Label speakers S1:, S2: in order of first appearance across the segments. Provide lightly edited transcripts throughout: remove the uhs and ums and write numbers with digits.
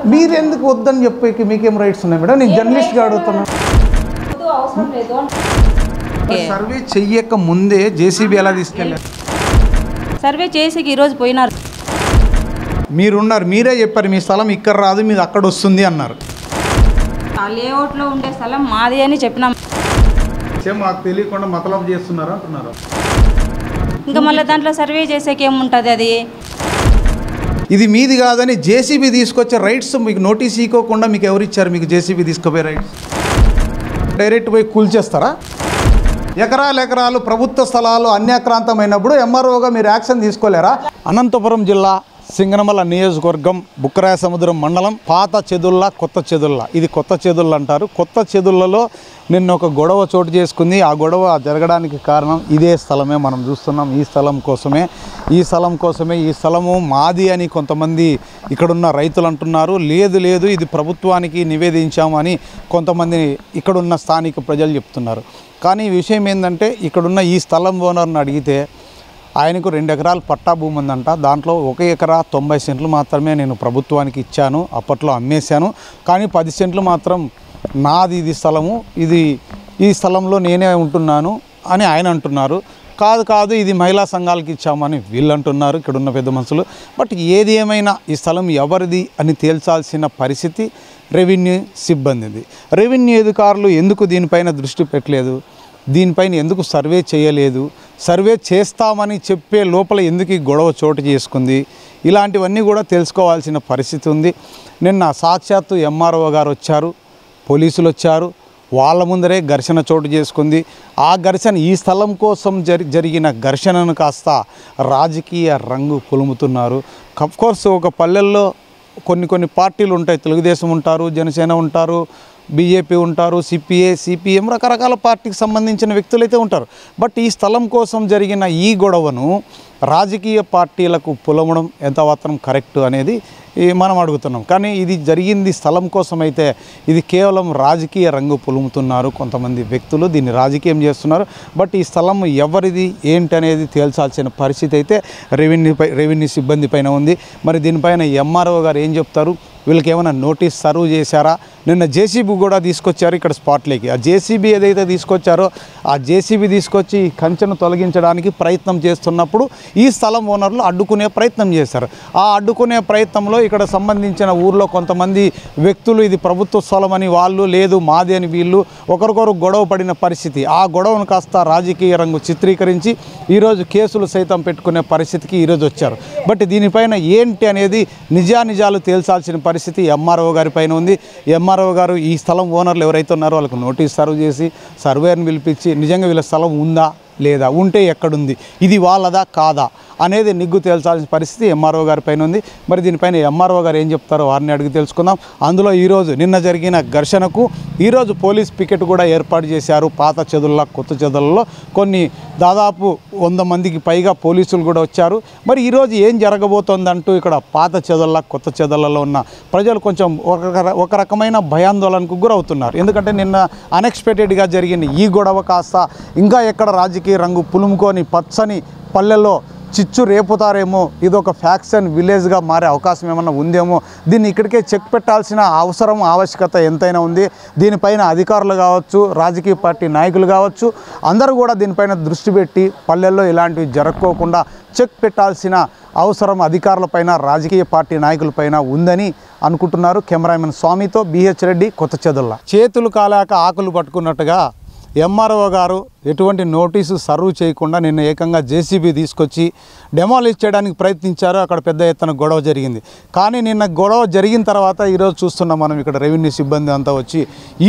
S1: మీరు ఎందుకు వద్దని చెప్పి మీకేం రైట్స్ ఉన్నాయి మేడం? నేను జర్నలిస్ట్గా అడుగుతున్నాను. సర్వే చెయ్యక ముందే జేసీబీ ఎలా తీసుకెళ్ళారు?
S2: సర్వే చేసి ఈరోజు పోయినారు.
S1: మీరున్నారు, మీరే చెప్పారు మీ స్థలం ఇక్కడ రాదు, మీది అక్కడ వస్తుంది అన్నారు.
S2: ఆ లేఅవుట్లో ఉండే స్థలం మాది అని చెప్పినాం.
S1: మాకు తెలియకుండా మతలబు చేస్తున్నారు అంటున్నారు.
S2: ఇంకా మళ్ళీ దాంట్లో సర్వే చేసేకి ఏముంటుంది? అది
S1: ఇది మీది కాదని జేసీబీ తీసుకొచ్చే రైట్స్ మీకు నోటీస్ ఇవ్వకుండా మీకు ఎవరు ఇచ్చారు? మీకు జేసీబీ తీసుకుపోయే రైట్స్ డైరెక్ట్ పోయి కూల్చేస్తారా? ఎకరాలు ప్రభుత్వ స్థలాలు అన్యాక్రాంతమైనప్పుడు ఎంఆర్ఓగా మీరు యాక్షన్ తీసుకోలేరా? అనంతపురం జిల్లా సింగనమల నియోజకవర్గం బుక్కరాయసముద్రం మండలం పాత చెదుళ్ళ కొత్త చెదుళ్ళ. ఇది కొత్త చెదుళ్ళు అంటారు. కొత్త చెదుళ్ళలో నిన్న ఒక గొడవ చోటు చేసుకుంది. ఆ గొడవ జరగడానికి కారణం ఇదే స్థలమే. మనం చూస్తున్నాం ఈ స్థలం కోసమే. ఈ స్థలము మాది అని కొంతమంది ఇక్కడున్న రైతులు అంటున్నారు. లేదు ఇది ప్రభుత్వానికి నివేదించామని కొంతమంది ఇక్కడున్న స్థానిక ప్రజలు చెప్తున్నారు. కానీ ఈ విషయం ఏంటంటే ఇక్కడున్న ఈ స్థలం ఓనర్ని అడిగితే ఆయనకు 2 ఎకరాలు పట్టా భూమి ఉందంట. దాంట్లో 1 ఎకరా 90 సెంట్లు మాత్రమే నేను ప్రభుత్వానికి ఇచ్చాను, అప్పట్లో అమ్మేశాను. కానీ 10 సెంట్లు మాత్రం నాది, ఇది స్థలము, ఈ స్థలంలో నేనే ఉంటున్నాను అని ఆయన అంటున్నారు. కాదు ఇది మహిళా సంఘాలకు ఇచ్చామని వీళ్ళు అంటున్నారు, ఇక్కడున్న పెద్ద మనుషులు. బట్ ఏది ఏమైనా ఈ స్థలం ఎవరిది అని తేల్చాల్సిన పరిస్థితి రెవెన్యూ సిబ్బందిది. రెవెన్యూ అధికారులు ఎందుకు దీనిపైన దృష్టి పెట్టలేదు? దీనిపైన ఎందుకు సర్వే చేయలేదు? సర్వే చేస్తామని చెప్పే లోపల ఎందుకు ఈ గొడవ చోటు చేసుకుంది? ఇలాంటివన్నీ కూడా తెలుసుకోవాల్సిన పరిస్థితి ఉంది. నిన్న సాక్షాత్తు ఎంఆర్ఓ గారు వచ్చారు, పోలీసులు వచ్చారు. వాళ్ళ ముందరే ఘర్షణ చోటు చేసుకుంది. ఆ ఘర్షణ ఈ స్థలం కోసం జరిగిన ఘర్షణను కాస్త రాజకీయ రంగు పులుముతున్నారు. అఫ్కోర్స్ ఒక పల్లెల్లో కొన్ని పార్టీలు ఉంటాయి. తెలుగుదేశం ఉంటారు, జనసేన ఉంటారు, బీజేపీ ఉంటారు, సిపిఎం రకరకాల పార్టీకి సంబంధించిన వ్యక్తులైతే ఉంటారు. బట్ ఈ స్థలం కోసం జరిగిన ఈ గొడవను రాజకీయ పార్టీలకు పులమడం ఎంతమాత్రం కరెక్ట్ అనేది మనం అడుగుతున్నాం. కానీ ఇది జరిగింది స్థలం కోసం అయితే ఇది కేవలం రాజకీయ రంగు పులుముతున్నారు కొంతమంది వ్యక్తులు, దీన్ని రాజకీయం చేస్తున్నారు. బట్ ఈ స్థలం ఎవరిది ఏంటి అనేది తేల్చాల్సిన పరిస్థితి అయితే రెవెన్యూ సిబ్బంది పైన ఉంది. మరి దీనిపైన ఎంఆర్ఓ గారు ఏం చెప్తారు? వీళ్ళకి ఏమైనా నోటీస్ సర్వ్ చేశారా? నిన్న జేసీబీ కూడా తీసుకొచ్చారు ఇక్కడ స్పాట్లోకి. ఆ జేసీబీ ఏదైతే తీసుకొచ్చారో ఆ జేసీబీ తీసుకొచ్చి కంచెను తొలగించడానికి ప్రయత్నం చేస్తున్నప్పుడు ఈ స్థలం ఓనర్లు అడ్డుకునే ప్రయత్నం చేశారు. ఆ అడ్డుకునే ప్రయత్నంలో ఇక్కడ సంబంధించిన ఊర్లో కొంతమంది వ్యక్తులు ఇది ప్రభుత్వ స్థలం అని వాళ్ళు, లేదు మాది అని వీళ్ళు ఒకరికొకరు గొడవ పడిన పరిస్థితి. ఆ గొడవను కాస్త రాజకీయ రంగు చిత్రీకరించి ఈరోజు కేసులు సైతం పెట్టుకునే పరిస్థితికి ఈరోజు వచ్చారు. బట్ దీనిపైన ఏంటి అనేది నిజాలు తేల్చాల్సిన పరిస్థితి ఎంఆర్ఓ గారి పైన ఉంది. ఎంఆర్ఓ గారు ఈ స్థలం ఓనర్లు ఎవరైతే ఉన్నారో వాళ్ళకు నోటీస్ సర్వ్ చేసి సర్వేర్ని పిలిపించి నిజంగా వీళ్ళ స్థలం ఉందా లేదా, ఉంటే ఎక్కడుంది, ఇది వాళ్ళదా కాదా అనేది నిగ్గు తేల్చాల్సిన పరిస్థితి ఎంఆర్ఓ గారి పైన ఉంది. మరి దీనిపైన ఎంఆర్ఓ గారు ఏం చెప్తారో వారిని అడిగి తెలుసుకుందాం. అందులో ఈరోజు నిన్న జరిగిన ఘర్షణకు ఈరోజు పోలీస్ పికెట్ కూడా ఏర్పాటు చేశారు. పాత చెదుళ్ళ కొత్త చెదుళ్ళలో దాదాపు 100 మందికి పైగా పోలీసులు కూడా వచ్చారు. మరి ఈరోజు ఏం జరగబోతోందంటూ ఇక్కడ పాత చెదుళ్ళ కొత్త చెదుళ్ళలో ఉన్న ప్రజలు కొంచెం ఒక రకమైన భయాందోళనకు గురవుతున్నారు. ఎందుకంటే నిన్న అన్ఎక్స్పెక్టెడ్గా జరిగిన ఈ గొడవ కాస్త ఇంకా ఎక్కడ రాజకీయ రంగు పులుముకొని పచ్చని పల్లెల్లో చిచ్చు రేపుతారేమో, ఇదొక ఫ్యాక్షన్ విలేజ్గా మారే అవకాశం ఏమన్నా ఉందేమో, దీన్ని ఇక్కడికే చెక్ పెట్టాల్సిన అవసరం ఆవశ్యకత ఎంతైనా ఉంది. దీనిపైన అధికారులు కావచ్చు, రాజకీయ పార్టీ నాయకులు కావచ్చు, అందరూ కూడా దీనిపైన దృష్టి పెట్టి పల్లెల్లో ఇలాంటివి జరగకోకుండా చెక్ పెట్టాల్సిన అవసరం అధికారులపైన, రాజకీయ పార్టీ నాయకులపైన ఉందని అనుకుంటున్నారు. కెమెరామెన్ స్వామితో బిహెచ్ రెడ్డి, కొత్త చెదుళ్ళ. చేతులు కాలాక ఆకులు పట్టుకున్నట్టుగా ఎంఆర్ఓ గారు ఎటువంటి నోటీసు సర్వ్ చేయకుండా నిన్న ఏకంగా జేసీబీ తీసుకొచ్చి డెమాలిష్ చేయడానికి ప్రయత్నించారు. అక్కడ పెద్ద ఎత్తున గొడవ జరిగింది. కానీ నిన్న గొడవ జరిగిన తర్వాత ఈరోజు చూస్తున్నాం మనం ఇక్కడ రెవెన్యూ సిబ్బంది అంతా వచ్చి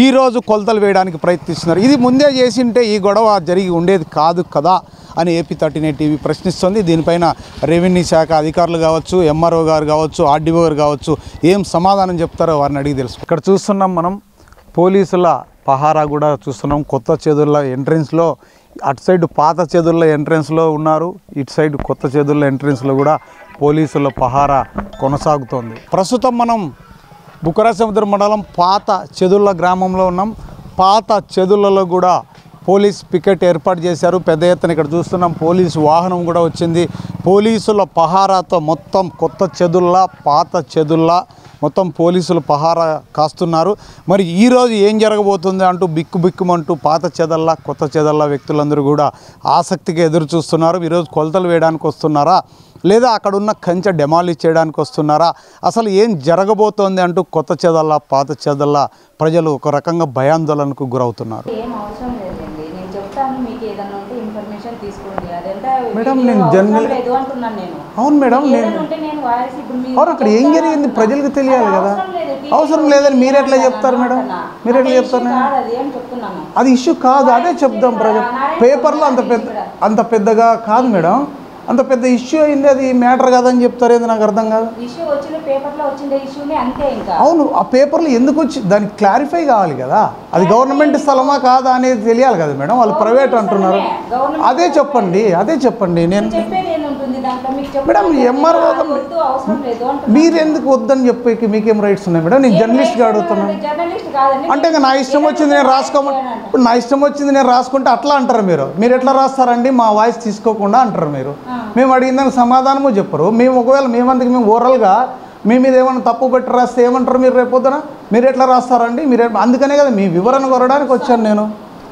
S1: ఈరోజు కొలతలు వేయడానికి ప్రయత్నిస్తున్నారు. ఇది ముందే చేసింటే ఈ గొడవ జరిగి ఉండేది కాదు కదా అని ఏపీ 39 టీవీ ప్రశ్నిస్తుంది. దీనిపైన రెవెన్యూ శాఖ అధికారులు కావచ్చు, ఎంఆర్ఓ గారు కావచ్చు, ఆర్డీఓ గారు కావచ్చు ఏం సమాధానం చెప్తారో వారిని అడిగి తెలుసు. ఇక్కడ చూస్తున్నాం మనం పోలీసుల పహారా కూడా చూస్తున్నాం. కొత్త చెదుళ్ళ ఎంట్రెన్స్లో అటు సైడ్ పాత చెదుళ్ళ ఎంట్రెన్స్లో ఉన్నారు, ఇటు సైడ్ కొత్త చెదుళ్ళ ఎంట్రెన్స్లో కూడా పోలీసుల పహారా కొనసాగుతోంది. ప్రస్తుతం మనం బుక్కరాయసముద్రం మండలం పాత చెదుళ్ళ గ్రామంలో ఉన్నాం. పాత చెదుళ్ళలో కూడా పోలీస్ పికెట్ ఏర్పాటు చేశారు. పెద్ద ఎత్తున ఇక్కడ చూస్తున్నాం పోలీసు వాహనం కూడా వచ్చింది. పోలీసుల పహారాతో మొత్తం కొత్త చెదుళ్ళ, పాత చెదుళ్ళ మొత్తం పోలీసులు పహారా కాస్తున్నారు. మరి ఈరోజు ఏం జరగబోతుంది అంటూ బిక్కుమంటూ పాత చెదల్లా కొత్త చెదల్లా వ్యక్తులందరూ కూడా ఆసక్తిగా ఎదురు చూస్తున్నారు. ఈరోజు కొలతలు వేయడానికి వస్తున్నారా లేదా అక్కడ ఉన్న కంచె డెమాలిష్ చేయడానికి వస్తున్నారా, అసలు ఏం జరగబోతోంది అంటూ కొత్త చెదల్లా పాత చెదల్లా ప్రజలు ఒక రకంగా భయాందోళనకు గురవుతున్నారు. మేడం నేను జనరల్ అవును మేడం అవును అక్కడ ఏం జరిగింది ప్రజలకు తెలియాలి కదా. అవసరం లేదని మీరు ఎట్లా చెప్తారు మేడం, మీరు ఎట్లా చెప్తారు? అది ఇష్యూ కాదు, అదే చెప్దాం ప్రజలు. పేపర్లో అంత పెద్దగా కాదు మేడం, అంత పెద్ద ఇష్యూ అయింది, అది మ్యాటర్ కాదని చెప్తారు. ఏది నాకు అర్థం కాదు. అవును ఆ పేపర్లో ఎందుకు వచ్చి దానికి క్లారిఫై కావాలి కదా, అది గవర్నమెంట్ స్థలమా కాదా అనేది తెలియాలి కదా మేడం. వాళ్ళు ప్రైవేట్ అంటున్నారు, అదే చెప్పండి. నేను మేడం ఎంఆర్ఓ మీరు ఎందుకు వద్దని చెప్పి మీకేం రైట్స్ ఉన్నాయి మేడం? నేను జర్నలిస్ట్గా అడుగుతున్నాను. అంటే ఇంకా నా ఇష్టం వచ్చింది నేను ఇప్పుడు నా ఇష్టం వచ్చింది నేను రాసుకుంటే అట్లా అంటారు మీరు ఎట్లా రాస్తారండి మా వాయిస్ తీసుకోకుండా అంటారు మీరు. మేము అడిగిన దానికి సమాధానము చెప్పరు. మేము ఒకవేళ మేము ఓవరాల్గా మీ మీద ఏమైనా తప్పు పెట్టి రాస్తే ఏమంటారు మీరు రేపొద్దున? మీరు ఎట్లా రాస్తారండి? అందుకనే కదా మీ వివరణ కోరడానికి వచ్చాను నేను.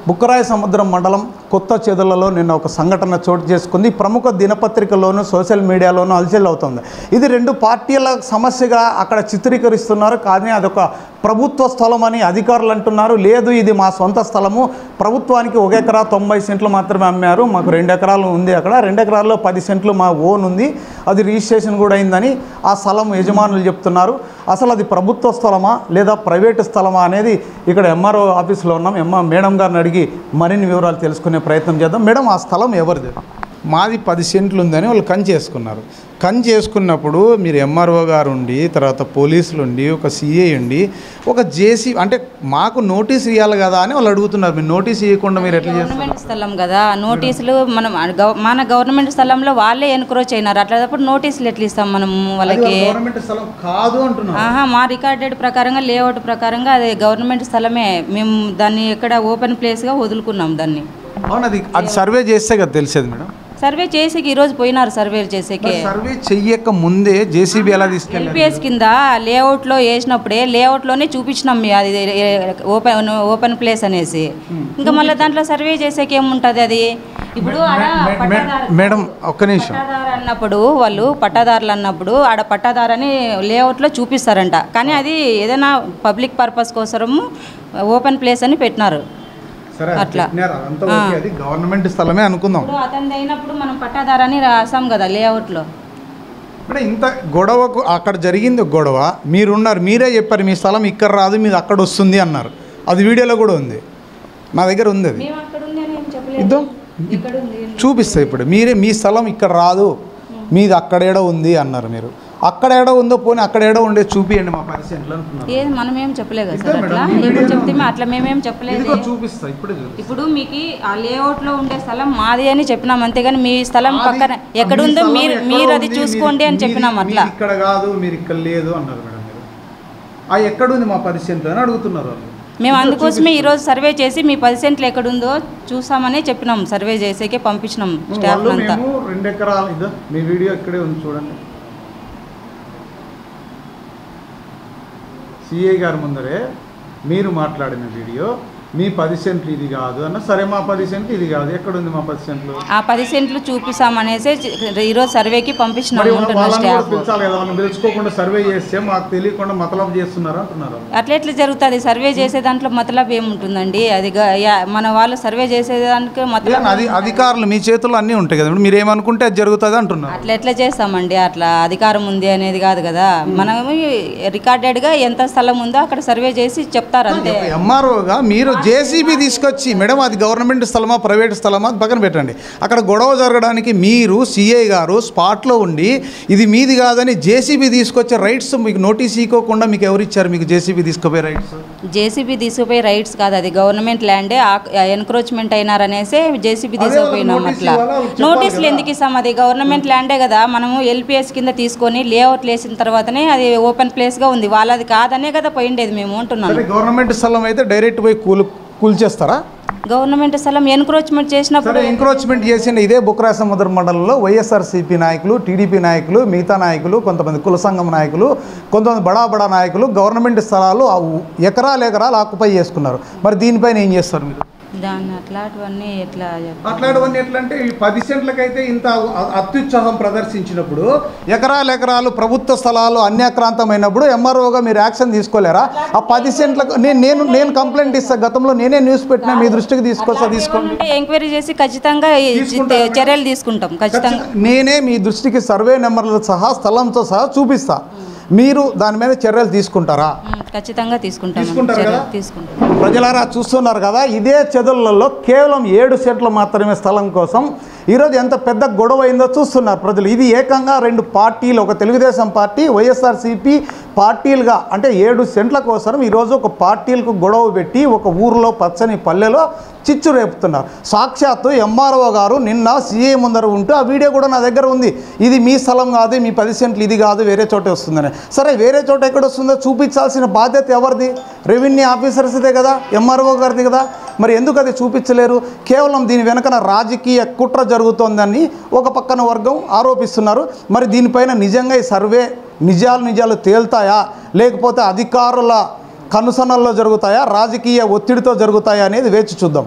S1: బుక్కరాయ సముద్రం మండలం కొత్త చెదలలో నిన్న ఒక సంఘటన చోటు చేసుకుంది. ప్రముఖ దినపత్రికల్లోనూ సోషల్ మీడియాలోనూ అలచల్ అవుతుంది. ఇది రెండు పార్టీల సమస్యగా అక్కడ చిత్రీకరిస్తున్నారు. కానీ అదొక ప్రభుత్వ స్థలం అని అధికారులు అంటున్నారు. లేదు ఇది మా సొంత స్థలము, ప్రభుత్వానికి 1 ఎకరా 90 సెంట్లు మాత్రమే అమ్మారు, మాకు 2 ఎకరాలు ఉంది, అక్కడ 2 ఎకరాల్లో 10 సెంట్లు మా ఓన్ ఉంది, అది రిజిస్ట్రేషన్ కూడా అయిందని ఆ స్థలం యజమానులు చెప్తున్నారు. అసలు అది ప్రభుత్వ స్థలమా లేదా ప్రైవేటు స్థలమా అనేది ఇక్కడ ఎంఆర్ఓ ఆఫీస్లో ఉన్నాం. మేడం గారిని అడిగి మరిన్ని వివరాలు తెలుసుకునే ప్రయత్నం చేద్దాం. మేడం ఆ స్థలం ఎవరిది? మాది 10 సెంట్లు ఉందని వాళ్ళు చేసుకున్నారు. చేసుకున్నప్పుడు మీరు ఎంఆర్ఓ గారు ఉండి, తర్వాత పోలీసులు ఉండి, ఒక సిఐ ఉండి, ఒక జేసీ అంటే మాకు నోటీస్ ఇవ్వాలి కదా అని వాళ్ళు అడుగుతున్నారు. మీరు నోటీస్ ఇవ్వకుండా మీరు ఎట్లా చేస్తారు?
S2: గవర్నమెంట్ స్థలం కదా, నోటీసులు మన గవర్నమెంట్ స్థలంలో వాళ్ళే ఎన్క్రోచ్ అయినారు. అట్లాంటప్పుడు నోటీసులు ఎట్లా ఇస్తాం మనం వాళ్ళకి?
S1: గవర్నమెంట్ స్థలం కాదు అంటున్నారు.
S2: మా రికార్డెడ్ ప్రకారంగా లేఅవుట్ ప్రకారంగా అది గవర్నమెంట్ స్థలమే. మేము దాన్ని ఎక్కడ ఓపెన్ ప్లేస్గా వదులుకున్నాం దాన్ని.
S1: అవును అది సర్వే చేస్తే కదా తెలిసేది మేడం.
S2: సర్వే చేసేకి ఈరోజు పోయినారు. సర్వే చేసేకి
S1: సర్వే చెయ్యక ముందే జేసీబీ ఎలా తీసుకెళ్ళారు?
S2: ఎల్పిఎస్ కింద లేఅవుట్లో వేసినప్పుడే లేఅవుట్లోనే చూపించినాం అది ఓపెన్ ప్లేస్ అనేసి. ఇంకా మళ్ళీ దాంట్లో సర్వే చేసేకి ఏముంటుంది అది? ఇప్పుడు
S1: మేడం ఒక్క నిమిషం,
S2: పట్టాదారులు అన్నప్పుడు ఆడ పట్టాదారని లేఅవుట్లో చూపిస్తారంట. కానీ అది ఏదైనా పబ్లిక్ పర్పస్ కోసము ఓపెన్ ప్లేస్ అని పెట్టినారు. అట్లా
S1: గవర్నమెంట్ స్థలమే అనుకుందాం.
S2: అతనిది అయినప్పుడు మనం పట్టాదారని రాసాం కదా లేఅవుట్లో.
S1: అంటే ఇంత గొడవకు అక్కడ జరిగింది గొడవ, మీరున్నారు, మీరే చెప్పారు మీ స్థలం ఇక్కడ రాదు మీది అక్కడ వస్తుంది అన్నారు. అది వీడియోలో కూడా ఉంది, నా దగ్గర ఉంది. అది ఇద్దాం చూపిస్తా. ఇప్పుడు మీరే మీ స్థలం ఇక్కడ రాదు మీది అక్కడేడో ఉంది అన్నారు. మీరు అక్కడేడో ఉందో పోనీ అక్కడేడో ఉండే చూపియండి మా 10 సెంట్లు అంటున్నారు.
S2: ఏది మనం ఏం చెప్పలేదు సార్, అట్లా ఇప్పుడు చెప్తే అట్లా మేమేం చెప్పలేదు.
S1: చూపిస్తా
S2: ఇప్పుడు మీకు ఆ లేఅవుట్లో ఉండే స్థలం మాది అని చెప్పినాం, అంతేగాని మీ స్థలం పక్కన ఎక్కడుందో మీరు అది చూసుకోండి అని చెప్పినాం. అట్లా
S1: ఇక్కడ కాదు మీరు ఇక్కడ లేదు అన్నారు మేడం. మీరు ఎక్కడుంది మా 10 సెంట్లు అని అడుగుతున్నారు.
S2: మేము అందుకోసమే ఈరోజు సర్వే చేసి మీ 10 సెంట్లు ఎక్కడుందో చూసామని చెప్పినాం. సర్వే చేసేకే పంపించినాం స్టాఫ్ అంతా.
S1: 2 ఎకరాలు మీ వీడియో ఇక్కడే ఉంది చూడండి. సిఐ గారు ముందరే మీరు మాట్లాడిన వీడియో, మీ 10 సెంట్లు ఇది కాదు అన్న. సరే మా 10 సెంట్లు ఇది కాదు, ఎక్కడుంది మా 10 సెంట్లు?
S2: ఆ 10 సెంట్లు చూపిస్తామనేసి ఈరోజు సర్వేకి పంపించినాం.
S1: తెలుసుకోకుండా సర్వే చేస్తే మాకు తెలియకుండా మతలబ్ చేస్తున్నారు అంటున్నారు.
S2: అట్లా ఎట్లా జరుగుతుంది? సర్వే చేసే దాంట్లో మతలబ్ ఏముంటుందండి? అది మన వాళ్ళు సర్వే చేసేదానికి
S1: అది అధికారులు మీ చేతుల్లో అన్నీ ఉంటాయి కదా, మీరు ఏమనుకుంటే అది జరుగుతుంది అంటున్నారు.
S2: అట్లా ఎట్లా చేస్తామండి? అట్లా అధికారం ఉంది అనేది కాదు కదా. మనం రికార్డెడ్గా ఎంత స్థలం ఉందో అక్కడ సర్వే చేసి చెప్తారు అంతే.
S1: ఎంఆర్ఓగా మీరు జేసీబీ తీసుకొచ్చి మేడం అది గవర్నమెంట్ స్థలమా ప్రైవేట్ స్థలమా పక్కన పెట్టండి. అక్కడ గొడవ జరగడానికి మీరు సిఐ గారు స్పాట్లో ఉండి ఇది మీది కాదని జేసీబీ తీసుకొచ్చే రైట్స్ మీకు నోటీస్ ఇవ్వకుండా మీకు ఎవరు ఇచ్చారు? మీకు జేసీబీ తీసుకుపోయే రైట్స్?
S2: జేసీబీ తీసుకుపోయే రైట్స్ కాదు, అది గవర్నమెంట్ ల్యాండే. ఎన్క్రోచ్మెంట్ అయినారనేసి జేసీబీ తీసుకుపోయినాం. అట్లా నోటీసులు ఎందుకు ఇస్తాం? అది గవర్నమెంట్ ల్యాండే కదా. మనము ఎల్పిఎస్ కింద తీసుకొని లేఅవుట్లు వేసిన తర్వాతనే అది ఓపెన్ ప్లేస్గా ఉంది. వాళ్ళది కాదనే కదా పోయిండేది మేము అంటున్నాం.
S1: గవర్నమెంట్ స్థలం అయితే డైరెక్ట్ పోయి కూల్చేస్తారా?
S2: గవర్నమెంట్ స్థలం ఎన్క్రోచ్మెంట్ చేసినప్పుడు
S1: సరే ఎంక్రోచ్మెంట్ చేసిన ఇదే బుక్రా సముద్ర మండలంలో వైఎస్ఆర్సీపీ నాయకులు, టీడీపీ నాయకులు, మిగతా నాయకులు, కొంతమంది కుల సంఘం నాయకులు, కొంతమంది బడా నాయకులు గవర్నమెంట్ స్థలాలు ఎకరాలు ఆక్యుపై చేసుకున్నారు. మరి దీనిపైన ఏం చేస్తారు మీరు?
S2: దాన్ని అట్లాంటివన్నీ ఎట్లా
S1: అట్లాంటివన్నీ ఎట్లా అంటే ఈ 10 సెంట్లకైతే ఇంత అత్యుత్సాహం ప్రదర్శించినప్పుడు ఎకరాలు ప్రభుత్వ స్థలాలు అన్యాక్రాంతమైనప్పుడు ఎంఆర్ఓగా మీరు యాక్షన్ తీసుకోలేరా? ఆ 10 సెంట్లకు నేను కంప్లైంట్ ఇస్తాను. గతంలో నేనే న్యూస్ పెట్టినా, మీ దృష్టికి తీసుకోండి.
S2: ఎంక్వైరీ చేసి ఖచ్చితంగా చర్యలు తీసుకుంటాం. ఖచ్చితంగా
S1: నేనే మీ దృష్టికి సర్వే నెంబర్లతో సహా స్థలంతో సహా చూపిస్తా. మీరు దాని మీద చర్యలు తీసుకుంటారా?
S2: ఖచ్చితంగా తీసుకుంటాం.
S1: ప్రజలారా చూస్తున్నారు కదా, ఇదే చెదులలో కేవలం 7 సెంట్లు మాత్రమే స్థలం కోసం ఈరోజు ఎంత పెద్ద గొడవ అయిందో చూస్తున్నారు ప్రజలు. ఇది ఏకంగా 2 పార్టీలు, ఒక తెలుగుదేశం పార్టీ, వైఎస్ఆర్సీపీ పార్టీలుగా అంటే 7 సెంట్ల కోసం ఈరోజు ఒక పార్టీలకు గొడవ పెట్టి ఒక ఊరిలో పచ్చని పల్లెలో చిచ్చు రేపుతున్నారు. సాక్షాత్తు ఎంఆర్ఓ గారు నిన్న సీఏ ముందర ఉంటూ ఆ వీడియో కూడా నా దగ్గర ఉంది. ఇది మీ స్థలం కాదు, మీ 10 సెంట్లు ఇది కాదు, వేరే చోట వస్తుందని. సరే వేరే చోట ఎక్కడ వస్తుందో చూపించాల్సిన బాధ్యత ఎవరిది? రెవెన్యూ ఆఫీసర్స్దే కదా, ఎంఆర్ఓ గారిది కదా. మరి ఎందుకు అది చూపించలేరు? కేవలం దీని వెనకన రాజకీయ కుట్ర జరుగుతోందని ఒక పక్కన వర్గం ఆరోపిస్తున్నారు. మరి దీనిపైన నిజంగా ఈ సర్వే నిజాలు తేల్తాయా, లేకపోతే అధికారుల కనుసనల్లో జరుగుతాయా, రాజకీయ ఒత్తిడితో జరుగుతాయా అనేది వేచి చూద్దాం.